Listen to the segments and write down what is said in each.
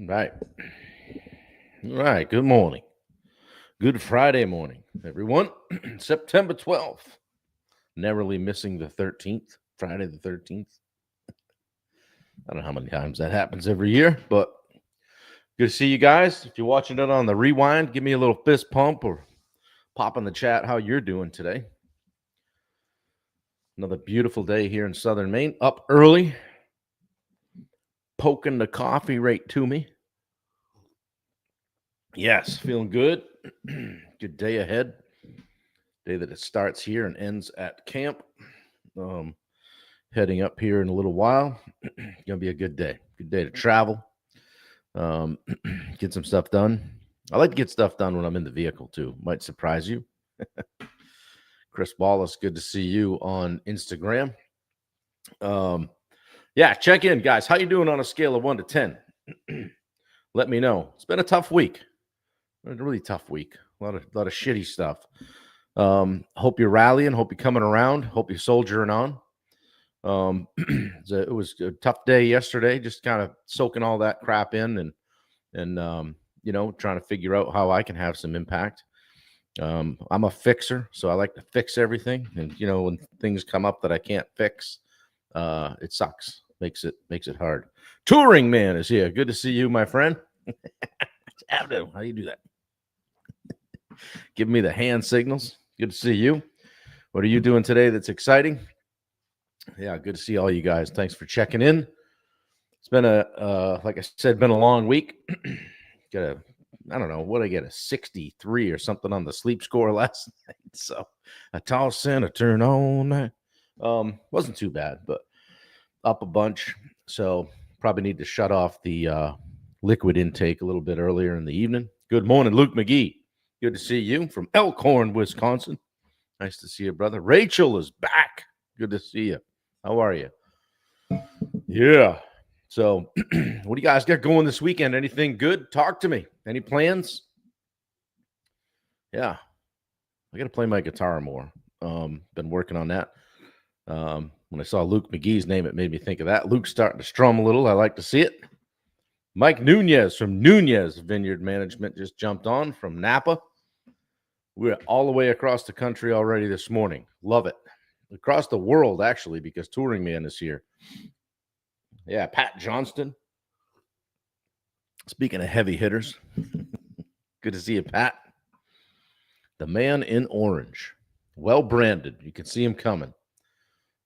Right. All right. Good morning. Good Friday morning, everyone. September 12th. Narrowly missing the 13th, Friday the 13th. I don't know how many times that happens every year, but good to see you guys. If you're watching it on the rewind, give me a little fist pump or pop in the chat how you're doing today. Another beautiful day here in Southern Maine. Up early, poking the coffee right to me. Yes, feeling good. Good day ahead. Day that it starts here and ends at camp. Heading up here in a little while. Gonna be a good day. Good day to travel. Get some stuff done. I like to get stuff done when I'm in the vehicle too. Might surprise you. Chris Wallace, good to see you on Instagram. Yeah, check in, guys. How you doing on a scale of 1 to 10? Let me know. It's been a tough week. A really tough week. A lot of shitty stuff. Hope you're rallying. Hope you're coming around. Hope you're soldiering on. It was a tough day yesterday, just kind of soaking all that crap in and trying to figure out how I can have some impact. I'm a fixer, so I like to fix everything. And when things come up that I can't fix, it sucks. Makes it hard. Touring Man is here. Good to see you, my friend. How do you do that? Give me the hand signals. Good to see you. What are you doing today that's exciting? Yeah, good to see all you guys. Thanks for checking in. It's been like I said, been a long week. I don't know what I get, a 63 or something on the sleep score last night. So a toss in, a turn all night. Wasn't too bad, but up a bunch. So probably need to shut off the liquid intake a little bit earlier in the evening. Good morning, Luke McGee. Good to see you from Elkhorn, Wisconsin. Nice to see you, brother. Rachel is back. Good to see you. How are you? Yeah. So what do you guys got going this weekend? Anything good? Talk to me. Any plans? Yeah. I got to play my guitar more. Been working on that. When I saw Luke McGee's name, it made me think of that. Luke's starting to strum a little. I like to see it. Mike Nunez from Nunez Vineyard Management just jumped on from Napa. We're all the way across the country already this morning. Love it. Across the world, actually, because Touring Man is here. Yeah, Pat Johnston. Speaking of heavy hitters, good to see you, Pat. The man in orange. Well branded. You can see him coming.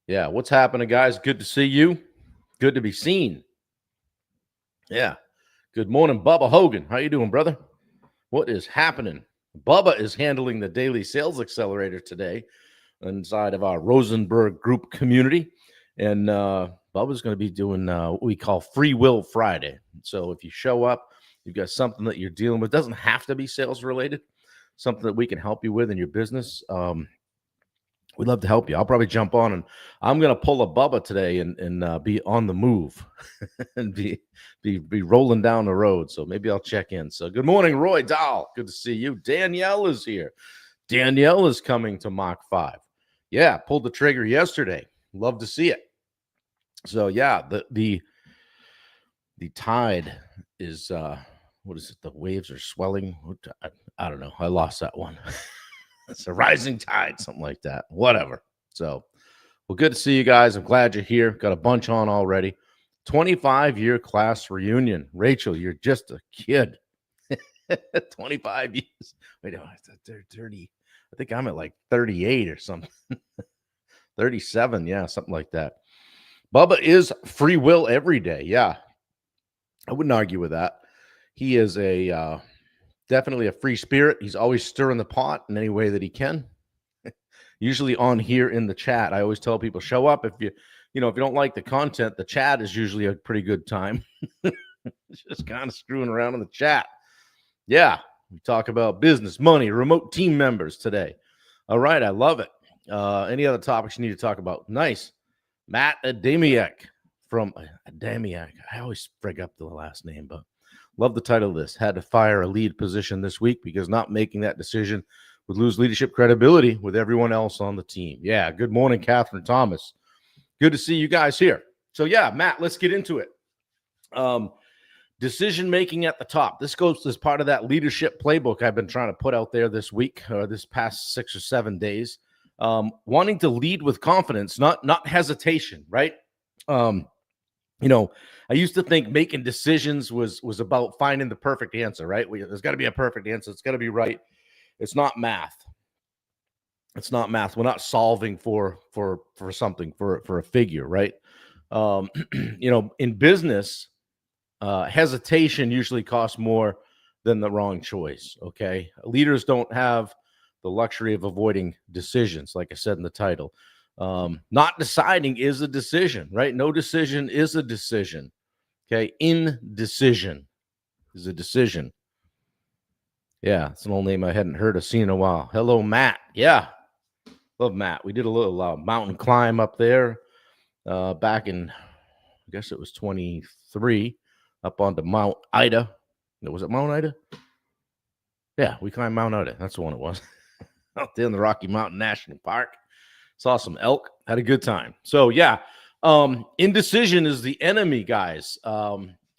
Yeah, what's happening, guys? Good to see you. Good to be seen. Yeah. Good morning, Bubba Hogan. How you doing, brother? What is happening? Bubba is handling the Daily Sales Accelerator today inside of our Rosenberg Group community. And Bubba's going to be doing what we call Free Will Friday. So if you show up, you've got something that you're dealing with. It doesn't have to be sales related. Something that we can help you with in your business. We'd love to help you. I'll probably jump on, and I'm going to pull a Bubba today and be on the move and be rolling down the road. So maybe I'll check in. So good morning, Roy Dahl. Good to see you. Danielle is here. Danielle is coming to Mach 5. Yeah, pulled the trigger yesterday. Love to see it. So yeah, the tide is what is it? The waves are swelling. I don't know. I lost that one. It's a rising tide, something like that. Whatever. So, well, good to see you guys. I'm glad you're here. Got a bunch on already. 25-year class reunion. Rachel, you're just a kid. 25 years. Wait, they're 30. I think I'm at like 38 or something. 37, yeah, something like that. Bubba is free will every day. Yeah, I wouldn't argue with that. He is a definitely a free spirit. He's always stirring the pot in any way that he can. Usually on here in the chat, I always tell people, show up. If you don't like the content, the chat is usually a pretty good time. Just kind of screwing around in the chat. Yeah, we talk about business, money, remote team members today. All right, I love it. Any other topics you need to talk about? Nice. Matt Adamiak from Adamiak. I always frig up the last name, but love the title of this. Had to fire a lead position this week because not making that decision would lose leadership credibility with everyone else on the team. Yeah, good morning, Catherine Thomas. Good to see you guys here. So yeah, Matt, let's get into it. Decision making at the top. This goes as part of that leadership playbook I've been trying to put out there this week or this past 6 or 7 days. Wanting to lead with confidence, not hesitation, right? You know, I used to think making decisions was about finding the perfect answer, right? There's got to be a perfect answer. It's got to be right. It's not math. It's not math. We're not solving for something, for a figure, right? In business, hesitation usually costs more than the wrong choice. Okay. Leaders don't have the luxury of avoiding decisions, like I said in the title. Not deciding is a decision, right? No decision is a decision. Okay. Indecision is a decision. Yeah. It's an old name I hadn't heard of, seen in a while. Hello, Matt. Yeah. Love Matt. We did a little mountain climb up there back in, I guess it was 23, up onto Mount Ida. Was it Mount Ida? Yeah, we climbed Mount Ida. That's the one it was. Out there in the Rocky Mountain National Park. Saw some elk. Had a good time. So, yeah, indecision is the enemy, guys.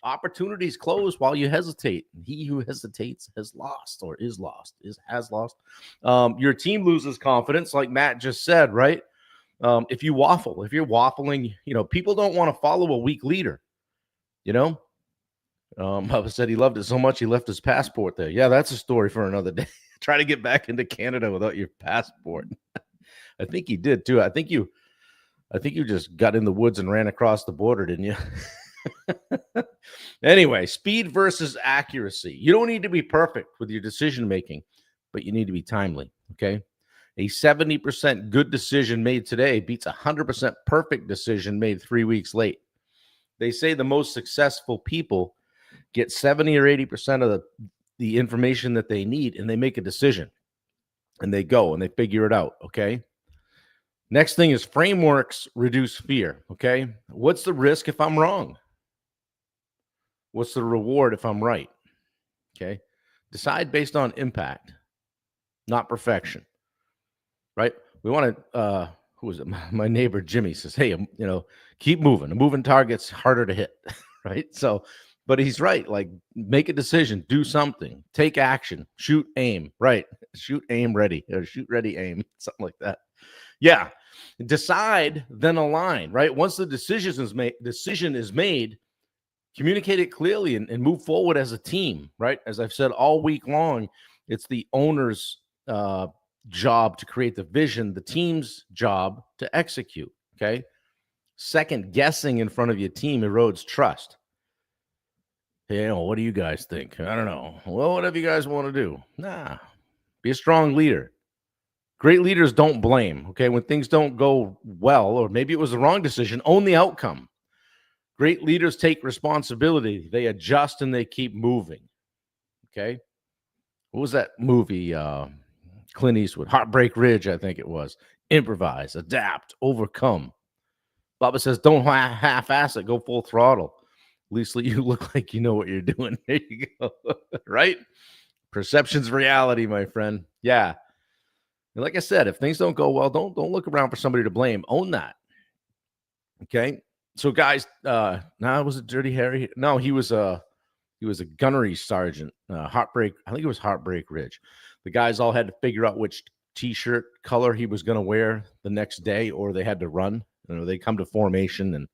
Opportunities close while you hesitate. He who hesitates has lost, or has lost. Your team loses confidence, like Matt just said, right? If you're waffling, people don't want to follow a weak leader. Bubba said he loved it so much he left his passport there. Yeah, that's a story for another day. Try to get back into Canada without your passport. I think he did too. I think you just got in the woods and ran across the border, didn't you? Anyway, speed versus accuracy. You don't need to be perfect with your decision making, but you need to be timely. Okay. A 70% good decision made today beats a 100% perfect decision made 3 weeks late. They say the most successful people get 70 or 80% of the information that they need, and they make a decision, and they go and they figure it out. Okay. Next thing is frameworks reduce fear. Okay. What's the risk if I'm wrong? What's the reward if I'm right? Okay. Decide based on impact, not perfection. Right. We want to, who was it? My neighbor Jimmy says, hey, keep moving. A moving target's harder to hit. Right. So, but he's right. Like, make a decision, do something, take action, shoot, aim. Right. Shoot, aim, ready, or shoot, ready, aim, something like that. Yeah. Decide, then align. Right. Once the decision is made, communicate it clearly and move forward as a team. Right. As I've said all week long, it's the owner's job to create the vision, the team's job to execute. Okay. Second guessing in front of your team erodes trust. Hey, what do you guys think? I don't know. Well, whatever you guys want to do. Nah, be a strong leader. Great leaders don't blame. Okay. When things don't go well, or maybe it was the wrong decision, own the outcome. Great leaders take responsibility. They adjust and they keep moving. Okay. What was that movie? Clint Eastwood, Heartbreak Ridge, I think it was. Improvise, adapt, overcome. Bubba says, don't half-ass it, go full throttle. At least you look like you know what you're doing. There you go. Right? Perception's reality, my friend. Yeah. And like I said, if things don't go well, don't look around for somebody to blame. Own that. Okay. So, guys, was it Dirty Harry? No, he was a gunnery sergeant. Heartbreak. I think it was Heartbreak Ridge. The guys all had to figure out which T-shirt color he was going to wear the next day, or they had to run. They come to formation, and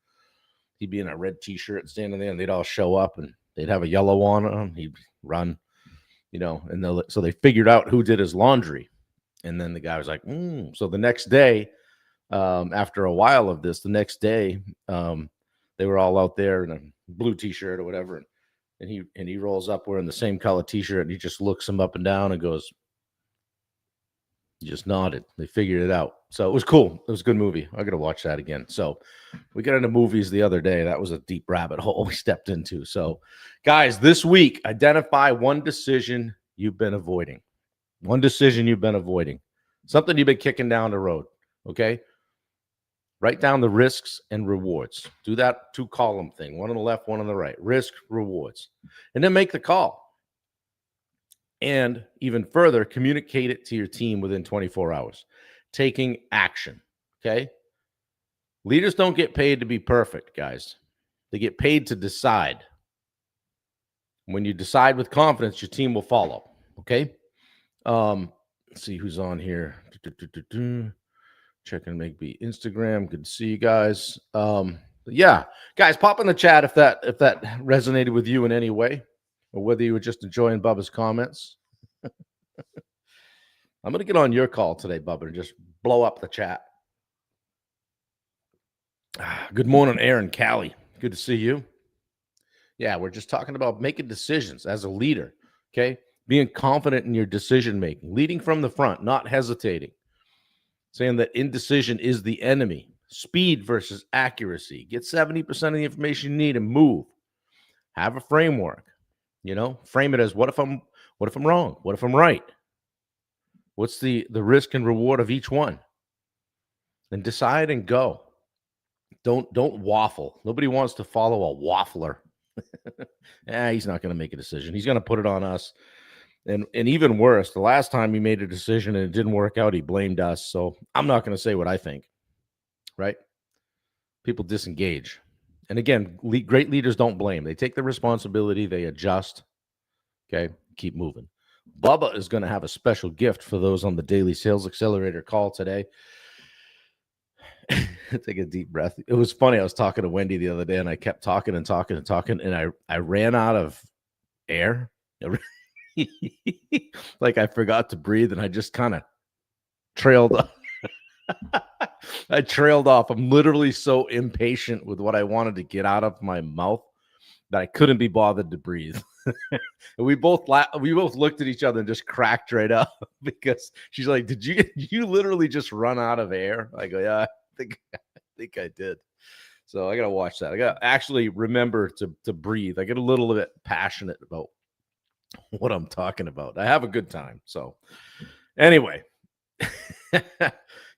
he'd be in a red T-shirt standing there, and they'd all show up, and they'd have a yellow on him. He'd run, and so they figured out who did his laundry. And then the guy was like, So the next day, after a while of this, they were all out there in a blue T-shirt or whatever, and he rolls up wearing the same color T-shirt, and he just looks him up and down and goes, he just nodded. They figured it out. So it was cool. It was a good movie. I got to watch that again. So we got into movies the other day. That was a deep rabbit hole we stepped into. So, guys, this week, identify one decision you've been avoiding. One decision you've been avoiding. Something you've been kicking down the road. Okay? Write down the risks and rewards. Do that 2-column thing. One on the left, one on the right. Risk, rewards. And then make the call. And even further, communicate it to your team within 24 hours. Taking action. Okay? Leaders don't get paid to be perfect, guys. They get paid to decide. When you decide with confidence, your team will follow. Okay. Let's see who's on here. Check and maybe Instagram. Good to see you guys. Yeah, guys, pop in the chat if that resonated with you in any way, or whether you were just enjoying Bubba's comments. I'm gonna get on your call today, Bubba, and just blow up the chat. Good morning, Aaron Callie. Good to see you. Yeah, we're just talking about making decisions as a leader. Okay, being confident in your decision making, leading from the front, not hesitating. Saying that indecision is the enemy. Speed versus accuracy. Get 70% of the information you need and move. Have a framework. Frame it as what if I'm wrong? What if I'm right? What's the risk and reward of each one? And decide and go. Don't waffle. Nobody wants to follow a waffler. He's not going to make a decision. He's going to put it on us. And even worse, the last time he made a decision and it didn't work out, he blamed us. So I'm not going to say what I think, right? People disengage. And again, great leaders don't blame. They take the responsibility. They adjust. Okay, keep moving. Bubba is going to have a special gift for those on the Daily Sales Accelerator call today. Take a deep breath. It was funny. I was talking to Wendy the other day, and I kept talking and talking and talking, and I ran out of air. Like I forgot to breathe, and I just kind of trailed off. I trailed off. I'm literally so impatient with what I wanted to get out of my mouth that I couldn't be bothered to breathe. And we both looked at each other and just cracked right up because she's like, "Did you literally just run out of air?" I go, "Yeah, I think I did." So I gotta watch that. I gotta actually remember to breathe. I get a little bit passionate about what I'm talking about. I have a good time. So anyway,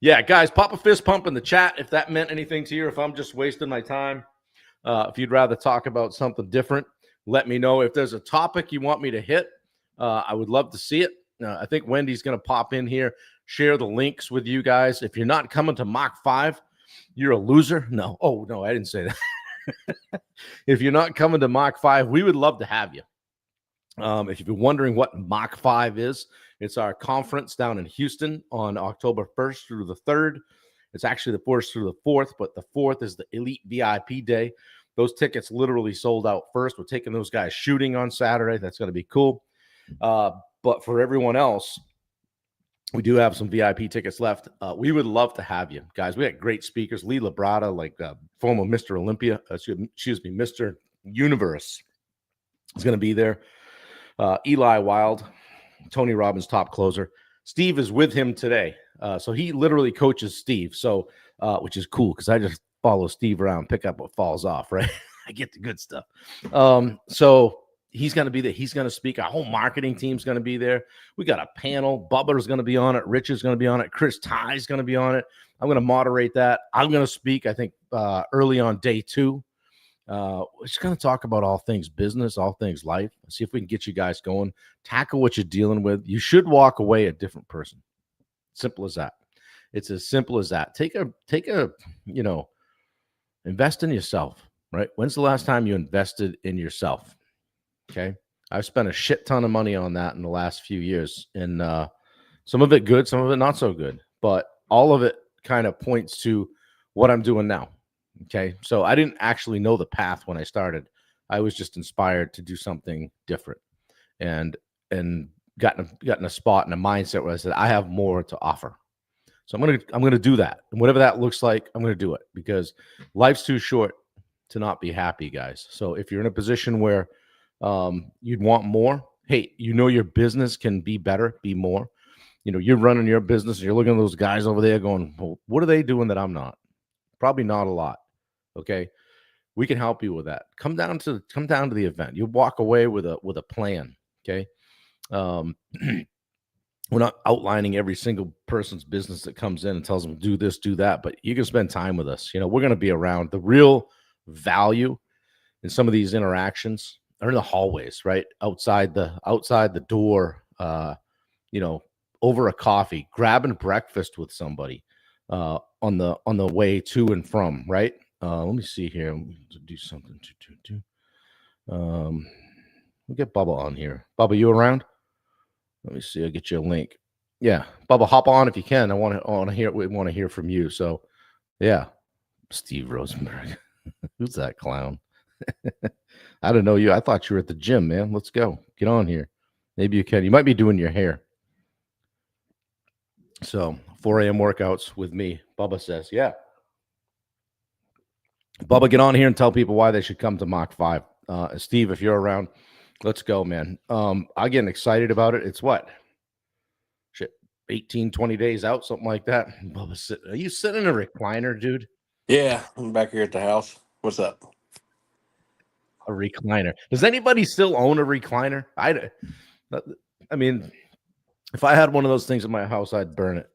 yeah, guys, pop a fist pump in the chat if that meant anything to you. If I'm just wasting my time, if you'd rather talk about something different, let me know. If there's a topic you want me to hit, I would love to see it. I think Wendy's going to pop in here, share the links with you guys. If you're not coming to Mach 5, you're a loser. No. Oh, no, I didn't say that. If you're not coming to Mach 5, we would love to have you. If you've been wondering what Mach 5 is, it's our conference down in Houston on October 1st through the 3rd. It's actually the 1st through the 4th, but the 4th is the Elite VIP day. Those tickets literally sold out first. We're taking those guys shooting on Saturday. That's going to be cool. But for everyone else, we do have some VIP tickets left. We would love to have you guys. We had great speakers. Lee Labrada, like former Mr. Olympia, excuse me, Mr. Universe is going to be there. Eli Wild, Tony Robbins, top closer. Steve is with him today. So he literally coaches Steve. So, which is cool because I just follow Steve around, pick up what falls off, right? I get the good stuff. So he's going to be there. He's going to speak. Our whole marketing team's going to be there. We got a panel. Bubba's going to be on it. Rich is going to be on it. Chris Ty's going to be on it. I'm going to moderate that. I'm going to speak, I think, early on day 2. We're just going to talk about all things business, all things life. See if we can get you guys going. Tackle what you're dealing with. You should walk away a different person. Simple as that. It's as simple as that. Take a, invest in yourself, right? When's the last time you invested in yourself? Okay. I've spent a shit ton of money on that in the last few years, and some of it good, some of it not so good, but all of it kind of points to what I'm doing now. Okay. So I didn't actually know the path when I started. I was just inspired to do something different and got in a spot and a mindset where I said, I have more to offer. So I'm going to do that. And whatever that looks like, I'm going to do it because life's too short to not be happy, guys. So if you're in a position where you'd want more, hey, your business can be better, be more. You're running your business and you're looking at those guys over there going, well, what are they doing that I'm not? Probably not a lot. Okay. We can help you with that. Come down to the event. You'll walk away with a plan. Okay. We're not outlining every single person's business that comes in and tells them do this, do that, but you can spend time with us. We're going to be around. The real value in some of these interactions are in the hallways, right? Outside the door, over a coffee, grabbing breakfast with somebody, on the way to and from, right? Let me see here. To do something to We'll get Bubba on here. Bubba, you around? Let me see. I'll get you a link. Yeah, Bubba, hop on if you can. I want to hear. We want to hear from you. So, yeah, Steve Rosenberg. Who's that clown? I don't know you. I thought you were at the gym, man. Let's go. Get on here. Maybe you can. You might be doing your hair. So 4 a.m. workouts with me. Bubba says, yeah. Bubba, get on here and tell people why they should come to Mach 5. Steve, if you're around, let's go, man. I'm getting excited about it. It's what? 18, 20 days out, something like that. Bubba, are you sitting in a recliner, dude? Yeah, I'm back here at the house. What's up? A recliner. Does anybody still own a recliner? I mean, if I had one of those things in my house, I'd burn it.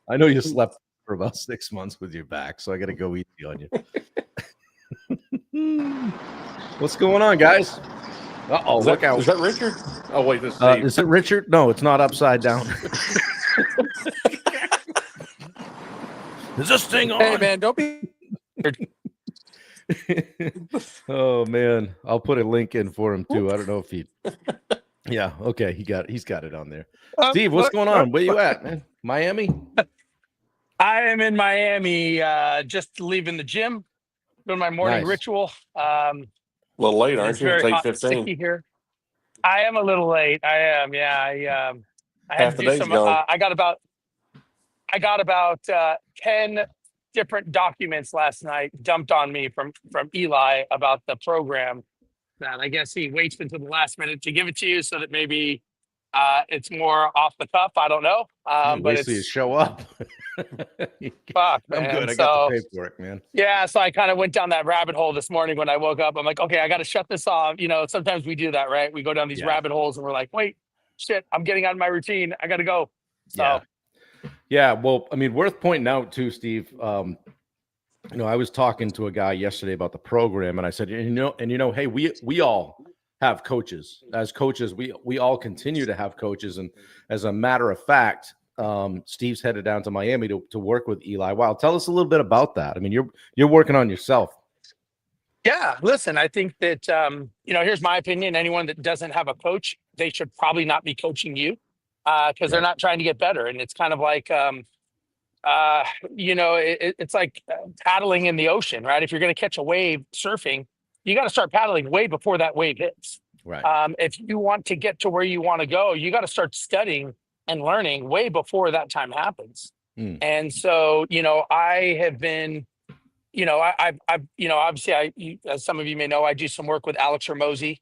I know you slept for about 6 months with your back, so I got to go easy on you. What's going on, guys? Uh-oh, look out. Is that Richard? Oh, wait, this is it Richard? No, it's not upside down. Is this thing on? Hey, man, don't be... Oh, man. I'll put a link in for him, too. I don't know if he... Yeah, okay, he's got it on there. Steve, what's going on? Where you at, man? Miami? I am in Miami, just leaving the gym, doing my morning ritual. A little late, aren't you? It's 8:15 here. I am a little late. I am, yeah. I had to do some. I got about 10 different documents last night dumped on me from Eli about the program. That I guess he waits until the last minute to give it to you, so that maybe it's more off the cuff. I don't know. But it's you show up. Fuck, man. I'm good. I got the paperwork, man. Yeah, so I kind of went down that rabbit hole this morning when I woke up. I'm like, okay, I got to shut this off. You know, sometimes we do that, right? We go down these rabbit holes and we're like, wait, shit, I'm getting out of my routine. I got to go. So, yeah. Well, I mean, worth pointing out too, Steve. You know, I was talking to a guy yesterday about the program, and I said, hey, we all have coaches. As coaches, we all continue to have coaches, and as a matter of fact, Steve's headed down to Miami to work with Eli. Wow, tell us a little bit about that. I mean, you're working on yourself. Yeah, listen, I think that here's my opinion. Anyone that doesn't have a coach, they should probably not be coaching you, because they're not trying to get better. And it's kind of like it's like paddling in the ocean, right? If you're going to catch a wave surfing, you got to start paddling way before that wave hits. Right. If you want to get to where you want to go, you got to start studying and learning way before that time happens. And so, I have been, I've obviously as some of you may know, I do some work with Alex Hormozi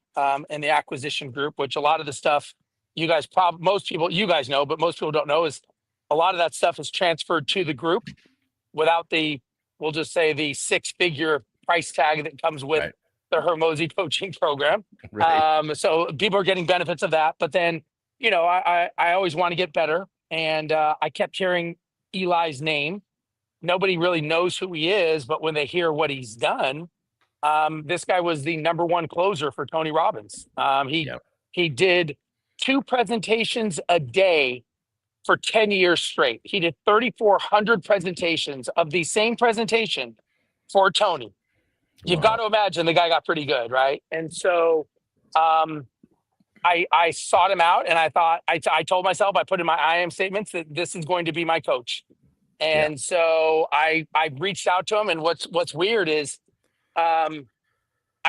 in the acquisition group, which a lot of the stuff you guys you guys know, but most people don't know is a lot of that stuff is transferred to the group without we'll just say the 6-figure price tag that comes with the Hormozi coaching program. Right. So people are getting benefits of that. But then, I always want to get better. And I kept hearing Eli's name. Nobody really knows who he is, but when they hear what he's done, this guy was the #1 closer for Tony Robbins. He did 2 presentations a day for 10 years straight. He did 3,400 presentations of the same presentation for Tony. You've got to imagine the guy got pretty good, right? And so I sought him out, and I thought, I told myself, I put in my I am statements that this is going to be my coach. And so I reached out to him, and what's weird is I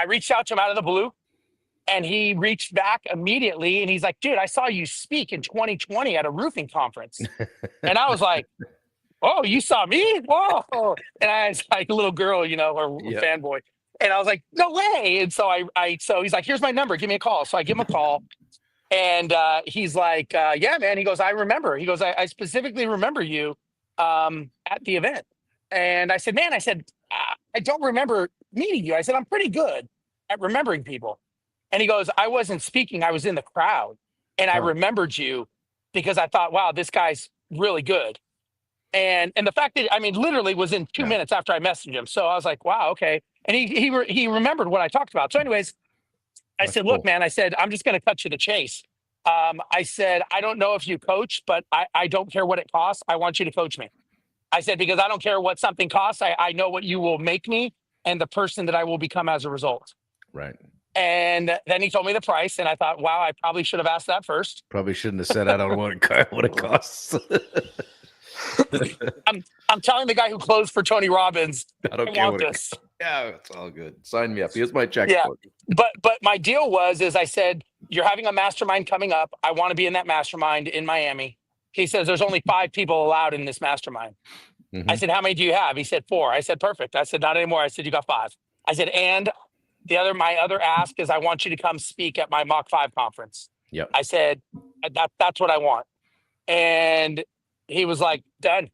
reached out to him out of the blue, and he reached back immediately, and he's like, dude, I saw you speak in 2020 at a roofing conference. And I was like, oh, you saw me? Whoa. And I was like a little girl, or fanboy. And I was like, no way. And so so he's like, here's my number. Give me a call. So I give him a call. And he's like, yeah, man. He goes, I remember. He goes, I specifically remember you at the event. And I said, man, I don't remember meeting you. I said, I'm pretty good at remembering people. And he goes, I wasn't speaking. I was in the crowd. And I remembered you because I thought, wow, this guy's really good. And the fact that, literally was in 2 minutes after I messaged him. So I was like, wow, okay. And he remembered what I talked about. So anyways, I said, look, man, I said, I'm just going to cut you the chase. I said, I don't know if you coach, but I don't care what it costs. I want you to coach me. I said, because I don't care what something costs. I know what you will make me and the person that I will become as a result. Right. And then he told me the price, and I thought, wow, I probably should have asked that first. Probably shouldn't have said I don't know what it costs. I'm telling the guy who closed for Tony Robbins, I don't I care want what it this. Yeah, it's all good. Sign me up. Here's my Yeah. checkbook. But my deal is I said, you're having a mastermind coming up. I want to be in that mastermind in Miami. He says, there's only 5 people allowed in this mastermind. I said, how many do you have? He said, 4. I said, perfect. I said, not anymore. I said, you got 5. I said, and my other ask is I want you to come speak at my Mach 5 conference. Yep. I said, that's what I want. And he was like, done.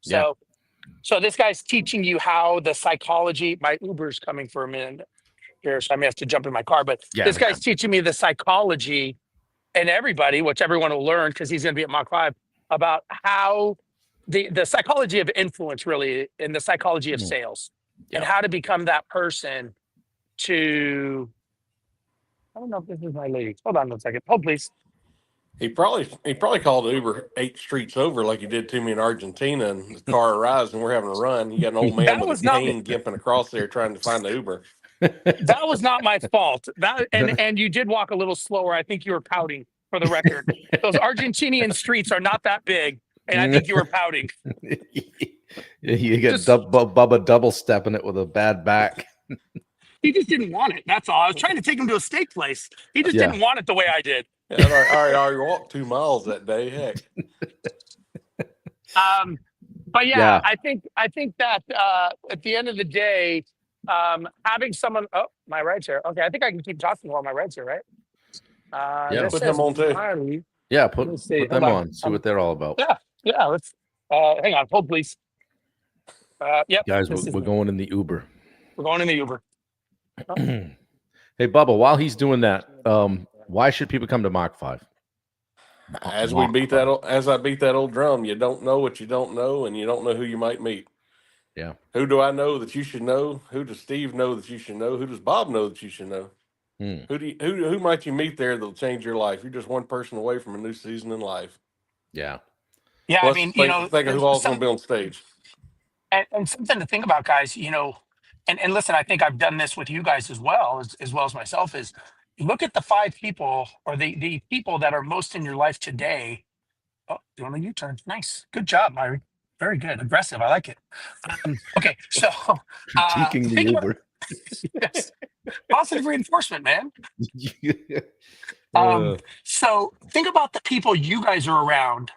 So this guy's teaching you how the psychology, my Uber's coming for a minute here, so I may have to jump in my car, but this guy's teaching me the psychology, and which everyone will learn because he's going to be at Mach 5, about how the psychology of influence really, and the psychology of sales, and how to become that person to, I don't know if this is my lady. Hold on 1 second. Hold, please. He probably called Uber 8 streets over like he did to me in Argentina, and the car arrives and we're having a run. You got an old man with a cane gimping across there trying to find the Uber. That was not my fault. And you did walk a little slower. I think you were pouting, for the record. Those Argentinian streets are not that big, and I think you were pouting. You get Bubba double stepping it with a bad back. He just didn't want it. That's all. I was trying to take him to a steak place. He just didn't want it the way I did. Yeah, I already walked 2 miles that day. Heck. But yeah, I think that at the end of the day, having someone. Oh, my ride's here. Okay, I think I can keep talking while my ride's here, right? Put them on too. Yeah, put them on. See what they're all about. Yeah. Let's hang on. Hold, please. Yep. Guys, we're going in the Uber. We're going in the Uber. Hey, Bubba, while he's doing that, why should people come to Mach 5? As I beat that old drum, you don't know what you don't know, and you don't know who you might meet. Yeah. Who do I know that you should know? Who does Steve know that you should know? Who does Bob know that you should know? Who might you meet there that'll change your life? You're just one person away from a new season in life. Yeah. Yeah. Plus, I mean, think of who all's going to be on stage. And something to think about, guys, and listen, I think I've done this with you guys as well as myself, is look at the 5 people or the people that are most in your life today. Oh, doing a U-turn. Nice. Good job, Myri. Very good. Aggressive. I like it. Okay. So critiquing the Uber. Yes. Positive reinforcement, man. So think about the people you guys are around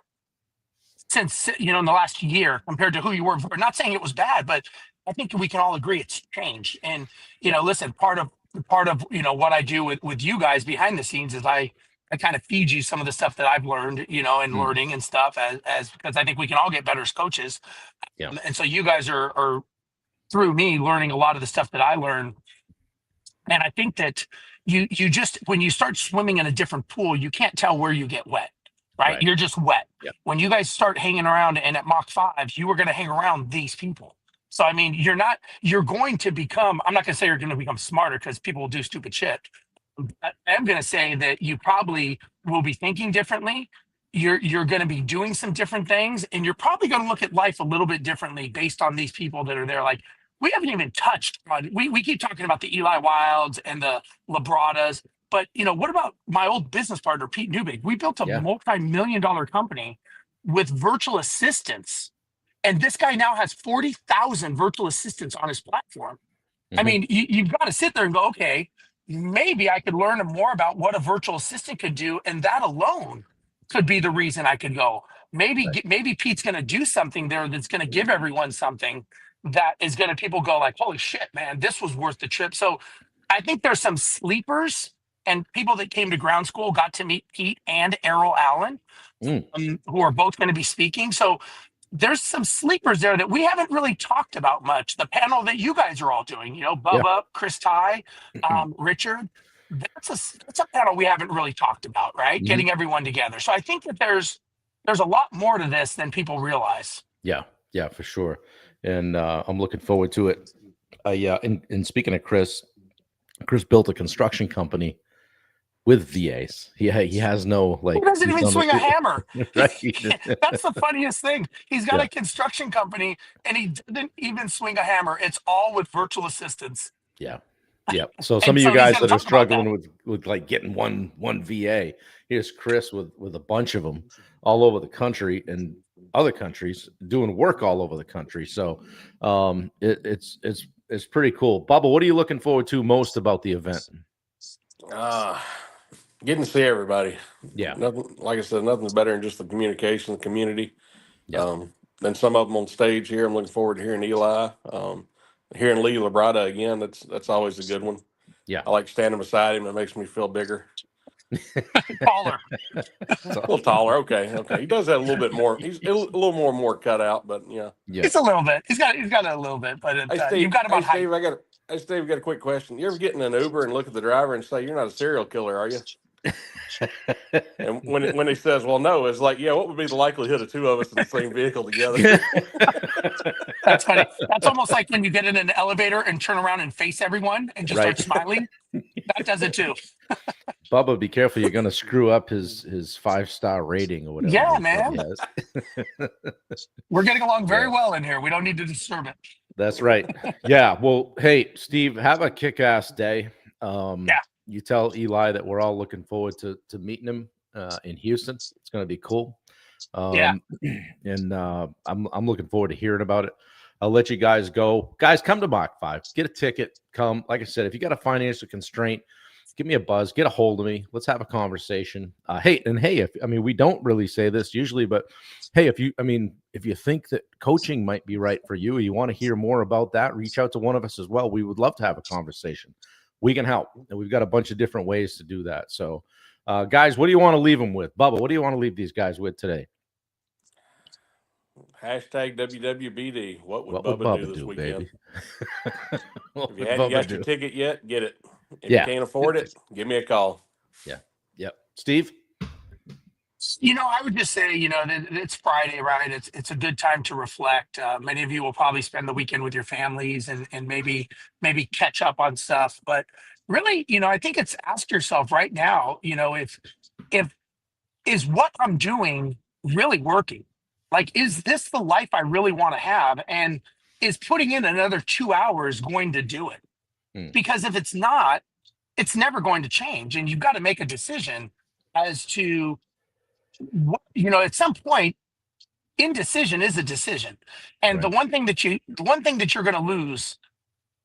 since, in the last year compared to who you were before. Not saying it was bad, but I think we can all agree it's changed. And, listen, part of what I do with you guys behind the scenes is I kind of feed you some of the stuff that I've learned, and learning and stuff as because I think we can all get better as coaches. Yeah. And so you guys are through me learning a lot of the stuff that I learned. And I think that you just, when you start swimming in a different pool, you can't tell where you get wet, right? You're just wet. Yeah. When you guys start hanging around and at Mach 5, you were going to hang around these people. So, I mean, you're going to become, I'm not going to say you're going to become smarter because people will do stupid shit. I am going to say that you probably will be thinking differently. You're going to be doing some different things, and you're probably going to look at life a little bit differently based on these people that are there. Like, we haven't even touched on, we keep talking about the Eli Wilds and the Labradas, but what about my old business partner, Pete Newbig? We built a multi-million-dollar company with virtual assistants. And this guy now has 40,000 virtual assistants on his platform. I mean, you've got to sit there and go, okay, maybe I could learn more about what a virtual assistant could do. And that alone could be the reason I could go. Maybe Pete's going to do something there that's going to give everyone something that is going to, people go like, holy shit, man, this was worth the trip. So I think there's some sleepers and people that came to Ground School got to meet Pete and Errol Allen, who are both going to be speaking. So there's some sleepers there that we haven't really talked about much. The panel that you guys are all doing, Bubba, Chris Ty, Richard, that's a panel we haven't really talked about, right? Getting everyone together. So I think that there's a lot more to this than people realize. Yeah, for sure. And I'm looking forward to it. And speaking of Chris built a construction company with VAs. He has no He doesn't even swing a hammer. Right. That's the funniest thing. He's got a construction company and he doesn't even swing a hammer. It's all with virtual assistants. Yeah. Yeah. So some And of so you he's guys gonna that are talk about that. struggling with like getting one VA, here's Chris with a bunch of them all over the country and other countries doing work all over the country. So it's pretty cool. Bubba, what are you looking forward to most about the event? Getting to see everybody. Yeah. Nothing, like I said, nothing's better than just the communication, the community. Yeah. And some of them on stage here. I'm looking forward to hearing Eli. Hearing Lee Labrada again. That's always a good one. Yeah. I like standing beside him. It makes me feel bigger. Taller. A little taller. Okay. He does have a little bit more. He's a little more cut out, but yeah. It's a little bit. He's got a little bit, but Hey, Steve, you've got him on height. Steve, I got a quick question. You ever get in an Uber and look at the driver and say, "You're not a serial killer, are you?" And when he says, "Well, no," it's like, yeah, what would be the likelihood of two of us in the same vehicle together? That's funny. That's almost like when you get in an elevator and turn around and face everyone and just start smiling. That does it too. Bubba, be careful. You're going to screw up his 5-star rating or whatever. Yeah, man. We're getting along very well in here. We don't need to disturb it. That's right. Yeah. Well, hey, Steve, have a kick-ass day. You tell Eli that we're all looking forward to meeting him in Houston. It's going to be cool. And I'm looking forward to hearing about it. I'll let you guys go. Guys, come to Mach 5. Get a ticket. Come. Like I said, if you got a financial constraint, give me a buzz. Get a hold of me. Let's have a conversation. We don't really say this usually, but hey, if you think that coaching might be right for you, or you want to hear more about that, reach out to one of us as well. We would love to have a conversation. We can help, and we've got a bunch of different ways to do that. So, guys, what do you want to leave them with? Bubba, what do you want to leave these guys with today? Hashtag WWBD. What would Bubba do this weekend? Baby? If you hadn't got your ticket yet, get it. If you can't afford it, give me a call. Yeah. Yep. Steve? I would just say, that it's Friday, right? It's a good time to reflect. Many of you will probably spend the weekend with your families and maybe catch up on stuff. But really, I think it's ask yourself right now, if is what I'm doing really working? Like, is this the life I really want to have? And is putting in another 2 hours going to do it? Because if it's not, it's never going to change. And you've got to make a decision as to at some point, indecision is a decision. And the one thing that you're going to lose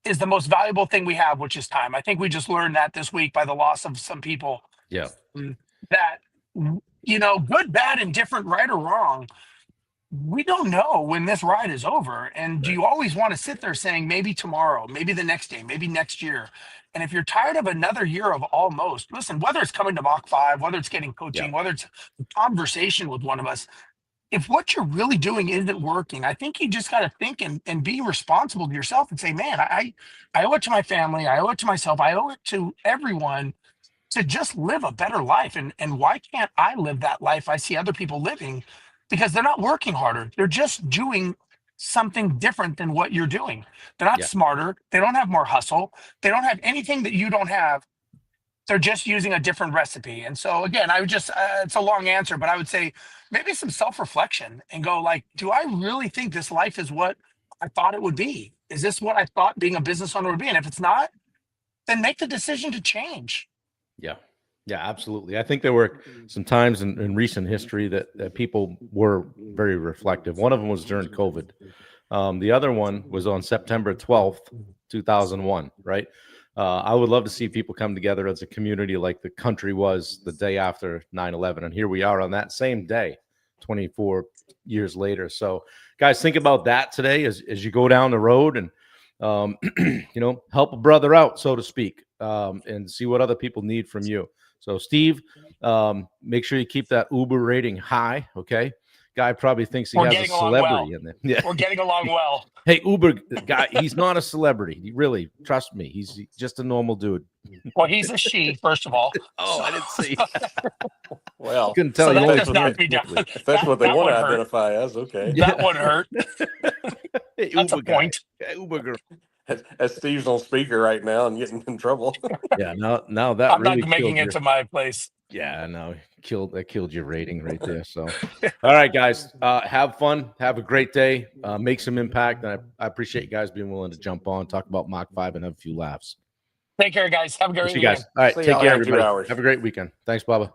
is the most valuable thing we have, which is time. I think we just learned that this week by the loss of some people. Yeah. That, good, bad, and different, right or wrong, we don't know when this ride is over. And do you always want to sit there saying, maybe tomorrow, maybe the next day, maybe next year? And if you're tired of another year of almost, listen, whether it's coming to Mach 5, whether it's getting coaching, whether it's a conversation with one of us, if what you're really doing isn't working, I think you just got to think and be responsible to yourself and say, man, I owe it to my family. I owe it to myself. I owe it to everyone to just live a better life. And why can't I live that life I see other people living? Because they're not working harder. They're just doing something different than what you're doing. They're not smarter. They don't have more hustle. They don't have anything that you don't have. They're just using a different recipe. And so again, I would just, it's a long answer, but I would say maybe some self-reflection and go like, do I really think this life is what I thought it would be? Is this what I thought being a business owner would be? And if it's not, then make the decision to change. Yeah. Yeah, absolutely. I think there were some times in recent history that people were very reflective. One of them was during COVID. The other one was on September 12th, 2001, right? I would love to see people come together as a community like the country was the day after 9/11. And here we are on that same day, 24 years later. So, guys, think about that today as you go down the road and, help a brother out, so to speak, and see what other people need from you. So, Steve, make sure you keep that Uber rating high, okay? Guy probably thinks he has a celebrity in there. Yeah. We're getting along well. Hey, Uber guy, he's not a celebrity. He really, trust me, he's just a normal dude. Well, he's a she, first of all. Oh, I didn't see. Well, couldn't tell so you. that does not be done. If that's what they want to identify as, okay. That would hurt. Hey, That's Uber a point. Guy. Uber girl. As Steve's on speaker right now and getting in trouble. Yeah, now that I'm really not making it to my place. Yeah, no, killed your rating right there. So, all right, guys, have fun, have a great day, make some impact, and I appreciate you guys being willing to jump on, talk about Mach 5, and have a few laughs. Take care, guys. Have a great See you weekend. guys. All right. See Take y'all care, here in 2 everybody. hours. Have a great weekend. Thanks, Bubba.